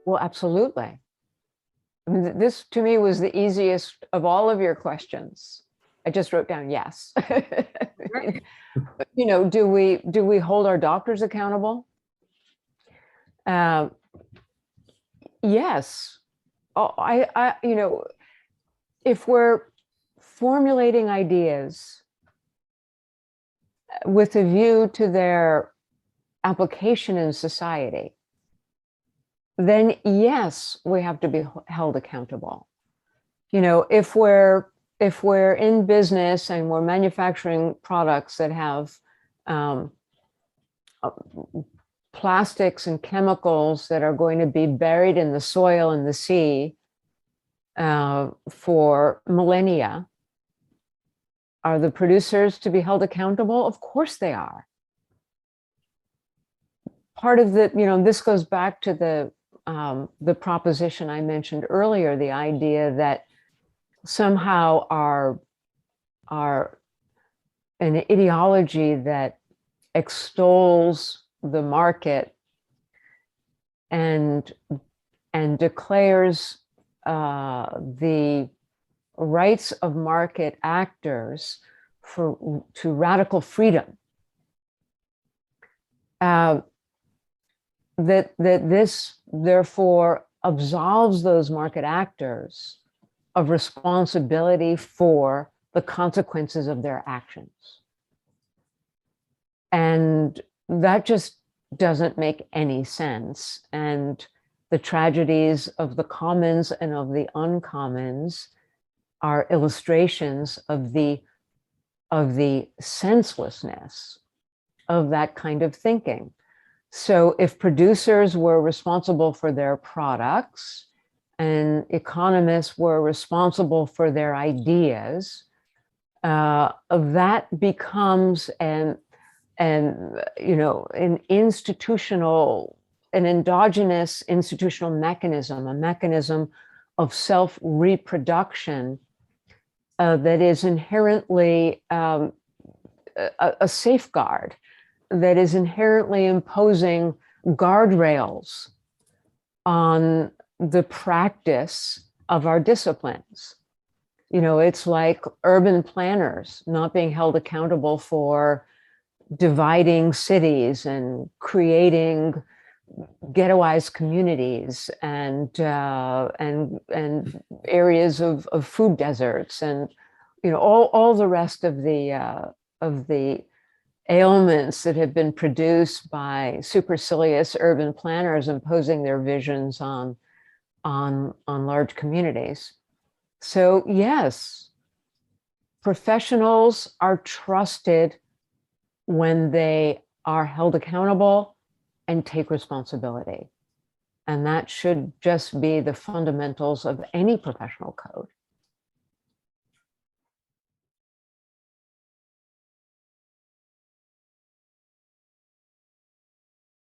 Well, absolutely. I mean, this to me was the easiest of all of your questions. I just wrote down yes. You know, do we hold our doctors accountable? Yes. Oh, you know, if we're formulating ideas with a view to their application in society, then yes, we have to be held accountable. You know, if we're in business and we're manufacturing products that have plastics and chemicals that are going to be buried in the soil and the sea for millennia, are the producers to be held accountable? Of course they are. Part of the, you know, this goes back to the proposition I mentioned earlier, the idea that somehow an ideology that extols the market and declares the rights of market actors to radical freedom, that this therefore absolves those market actors of responsibility for the consequences of their actions. And that just doesn't make any sense. And the tragedies of the commons and of the uncommons are illustrations of the senselessness of that kind of thinking. So if producers were responsible for their products and economists were responsible for their ideas, that becomes an endogenous institutional mechanism, a mechanism of self-reproduction that is inherently a safeguard, that is inherently imposing guardrails on the practice of our disciplines. You know, it's like urban planners not being held accountable for dividing cities and creating ghettoized communities and areas of food deserts, and you know, all the rest of the ailments that have been produced by supercilious urban planners imposing their visions on large communities. So yes, professionals are trusted when they are held accountable and take responsibility. And that should just be the fundamentals of any professional code.